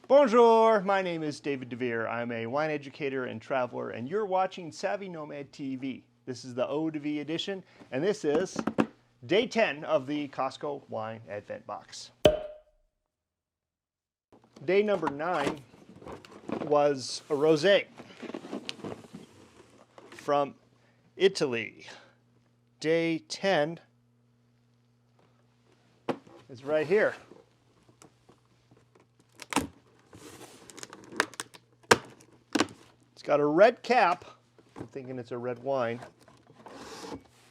Bonjour, my name is David DeVere. I'm a wine educator and traveler, and you're watching Savvy Nomad TV. This is the O to V edition, and this is day 10 of the Costco Wine Advent Box. Day number 9 was a rosé from Italy. Day 10 is right here. It's got a red cap. I'm thinking it's a red wine.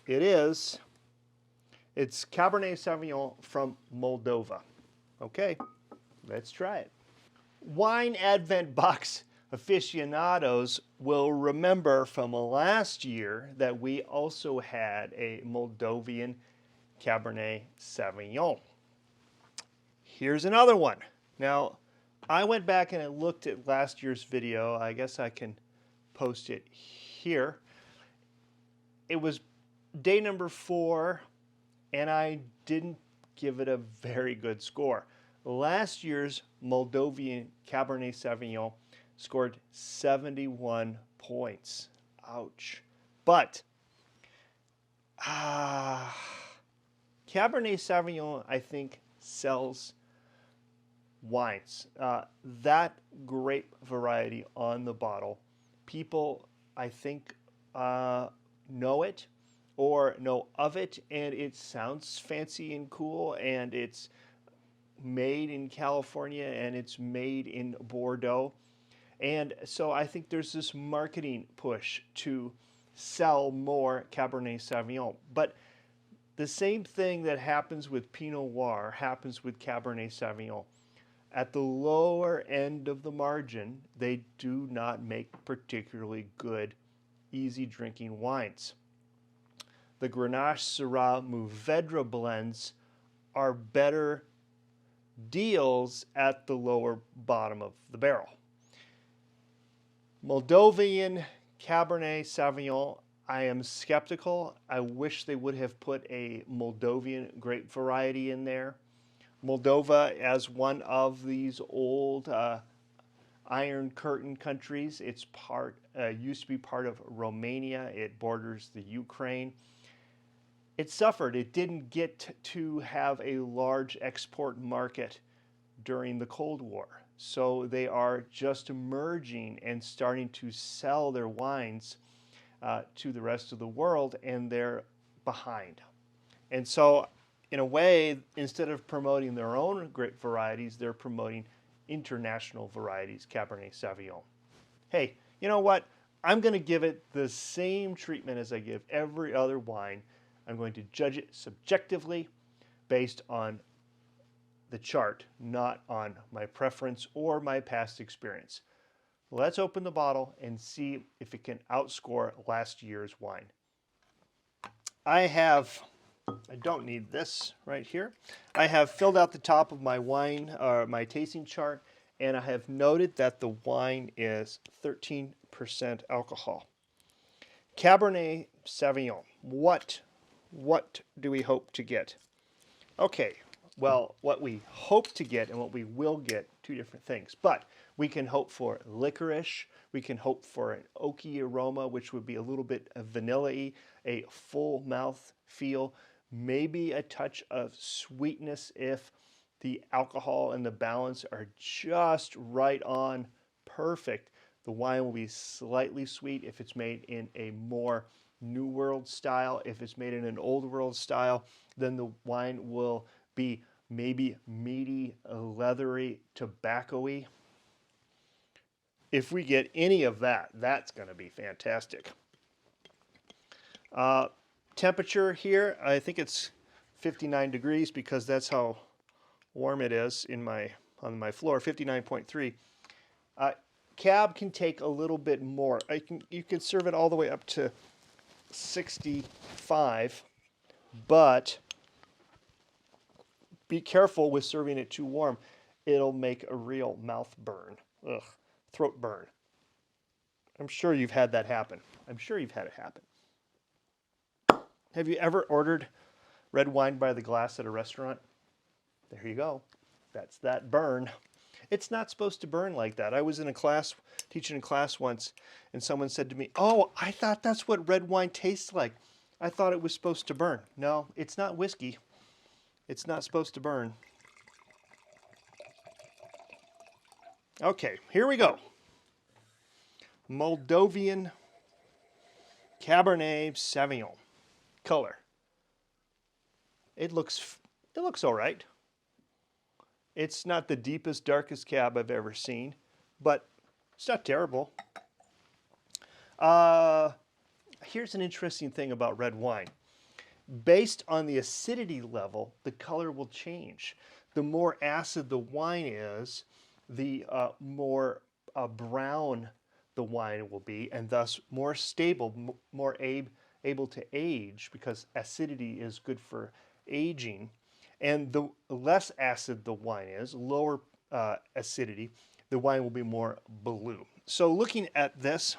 It is. It's Cabernet Sauvignon from Moldova. Okay, let's try it. Wine Advent Box aficionados will remember from last year that we also had a Moldovian Cabernet Sauvignon. Here's another one. Now, I went back and I looked at last year's video. I guess I can post it here. It was day number 4, and I didn't give it a very good score. Last year's Moldovian Cabernet Sauvignon scored 71 points. Ouch. But Cabernet Sauvignon, I think, sells wines. That grape variety on the bottle, people, I think, know it or know of it, and it sounds fancy and cool, and it's made in California and it's made in Bordeaux. And so I think there's this marketing push to sell more Cabernet Sauvignon. But the same thing that happens with Pinot Noir happens with Cabernet Sauvignon. At the lower end of the margin, they do not make particularly good, easy drinking wines. The Grenache, Syrah, Mourvedre blends are better deals at the lower bottom of the barrel. Moldovan Cabernet Sauvignon, I am skeptical. I wish they would have put a Moldovan grape variety in there. Moldova, as one of these old Iron Curtain countries, it's used to be part of Romania. It borders the Ukraine. It suffered. It didn't get to have a large export market during the Cold War. So they are just emerging and starting to sell their wines to the rest of the world, and they're behind. And so, in a way, instead of promoting their own grape varieties, they're promoting international varieties, Cabernet Sauvignon. Hey, you know what? I'm going to give it the same treatment as I give every other wine. I'm going to judge it subjectively based on the chart, not on my preference or my past experience. Let's open the bottle and see if it can outscore last year's wine. I don't need this right here. I have filled out the top of my wine, my tasting chart, and I have noted that the wine is 13% alcohol. Cabernet Sauvignon, what do we hope to get? Okay, well, what we hope to get and what we will get, two different things. But we can hope for licorice. We can hope for an oaky aroma, which would be a little bit vanilla-y, a full mouth feel, maybe a touch of sweetness if the alcohol and the balance are just right on perfect. The wine will be slightly sweet if it's made in a more New World style. If it's made in an Old World style, then the wine will be maybe meaty, leathery, tobacco-y. If we get any of that, that's going to be fantastic. Temperature here, I think it's 59 degrees because that's how warm it is on my floor, 59.3. Cab can take a little bit more. You can serve it all the way up to 65, but be careful with serving it too warm. It'll make a real mouth burn, throat burn. I'm sure you've had that happen. I'm sure you've had it happen. Have you ever ordered red wine by the glass at a restaurant? There you go. That's that burn. It's not supposed to burn like that. I was in a class, teaching a class once, and someone said to me, "Oh, I thought that's what red wine tastes like. I thought it was supposed to burn." No, it's not whiskey. It's not supposed to burn. Okay, here we go. Moldovian Cabernet Sauvignon. Color. It looks all right. It's not the deepest, darkest cab I've ever seen, but it's not terrible. Here's an interesting thing about red wine. Based on the acidity level, the color will change. The more acid the wine is, the more brown the wine will be, and thus more stable, more able to age, because acidity is good for aging. And the less acid the wine is, lower acidity, the wine will be more blue. So looking at this,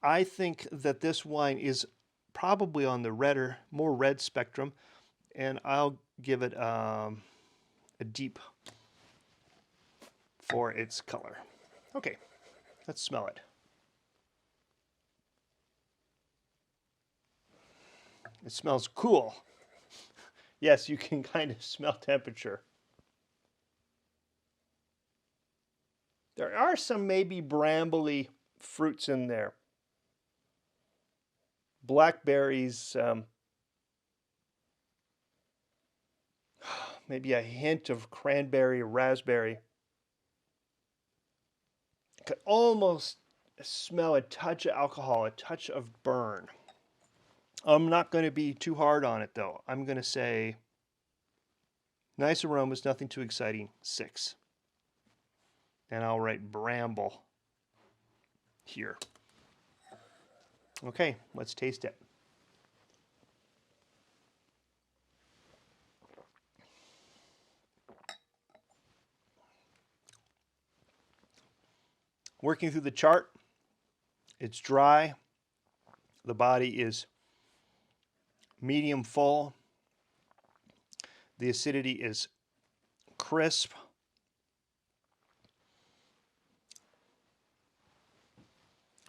I think that this wine is probably on the more red spectrum, and I'll give it a deep for its color. Okay, let's smell it. It smells cool. Yes, you can kind of smell temperature. There are some maybe brambly fruits in there. Blackberries, maybe a hint of cranberry, raspberry. I could almost smell a touch of alcohol, a touch of burn. I'm not going to be too hard on it though. I'm going to say nice aromas, nothing too exciting, 6. And I'll write bramble here. Okay, let's taste it. Working through the chart, it's dry. The body is medium full. The acidity is crisp.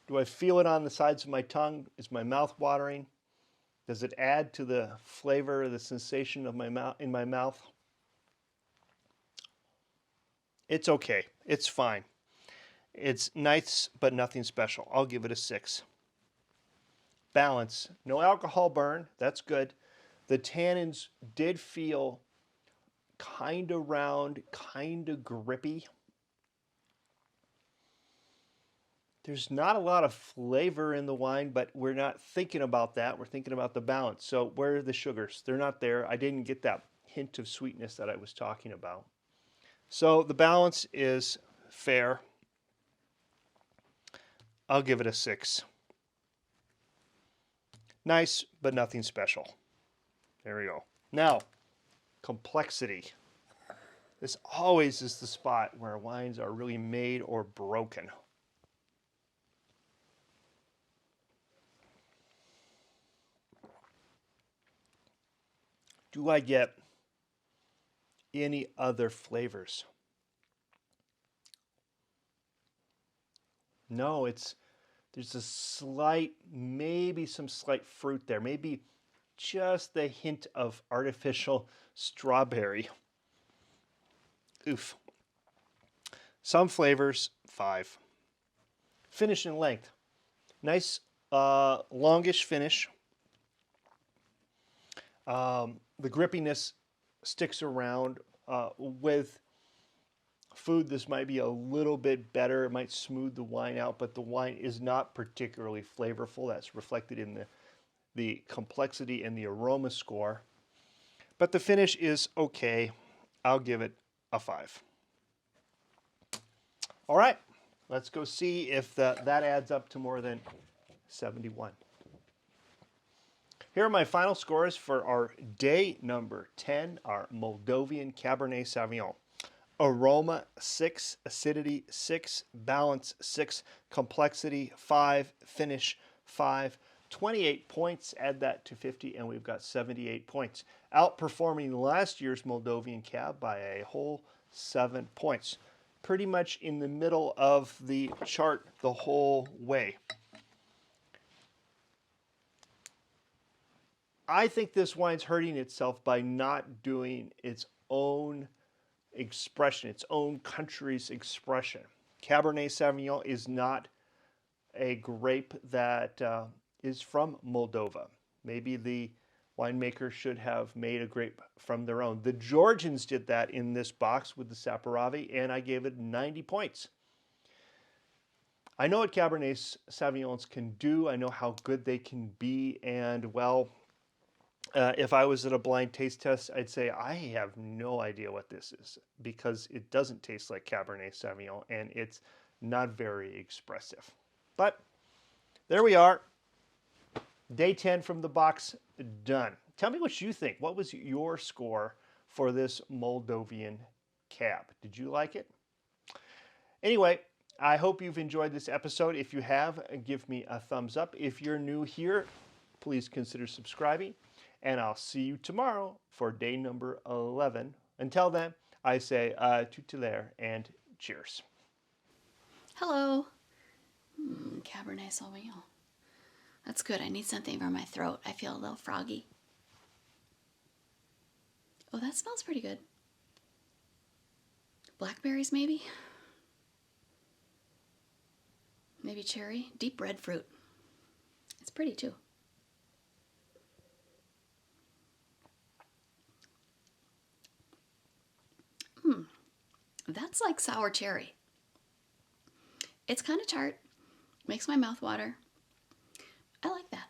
Do I feel it on the sides of my tongue? Is my mouth watering? Does it add to the flavor, the sensation of in my mouth? It's okay. It's fine. It's nice, but nothing special. I'll give it a 6. Balance. No alcohol burn. That's good. The tannins did feel kind of round, kind of grippy. There's not a lot of flavor in the wine, but we're not thinking about that. We're thinking about the balance. So where are the sugars? They're not there. I didn't get that hint of sweetness that I was talking about. So the balance is fair. I'll give it a 6. Nice, but nothing special. There we go. Now, complexity. This always is the spot where wines are really made or broken. Do I get any other flavors? No, there's a slight, maybe some slight fruit there, maybe just the hint of artificial strawberry. Oof. Some flavors, 5. Finish and length. Nice, longish finish. The grippiness sticks around. With food, this might be a little bit better. It might smooth the wine out, but the wine is not particularly flavorful. That's reflected in the complexity and the aroma score. But the finish is okay. I'll give it a 5. All right, let's go see if that adds up to more than 71. Here are my final scores for our day number 10, our Moldovian Cabernet Sauvignon. Aroma 6, acidity 6, balance 6, complexity 5, finish 5. 28 points, add that to 50, and we've got 78 points. Outperforming last year's Moldovian Cab by a whole 7 points. Pretty much in the middle of the chart the whole way. I think this wine's hurting itself by not doing its own expression, its own country's expression. Cabernet Sauvignon is not a grape that is from Moldova. Maybe the winemaker should have made a grape from their own. The Georgians did that in this box with the Saperavi, and I gave it 90 points. I know what Cabernet Sauvignons can do. I know how good they can be, and well, if I was at a blind taste test, I'd say I have no idea what this is because it doesn't taste like Cabernet Sauvignon and it's not very expressive. But there we are. Day 10 from the box, done. Tell me what you think. What was your score for this Moldovian Cab? Did you like it? Anyway, I hope you've enjoyed this episode. If you have, give me a thumbs up. If you're new here, please consider subscribing. And I'll see you tomorrow for day number 11. Until then, I say tutelaire and cheers. Hello. Cabernet Sauvignon. That's good. I need something for my throat. I feel a little froggy. Oh, that smells pretty good. Blackberries, maybe? Maybe cherry? Deep red fruit. It's pretty, too. That's like sour cherry. It's kind of tart. Makes my mouth water. I like that.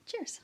Cheers.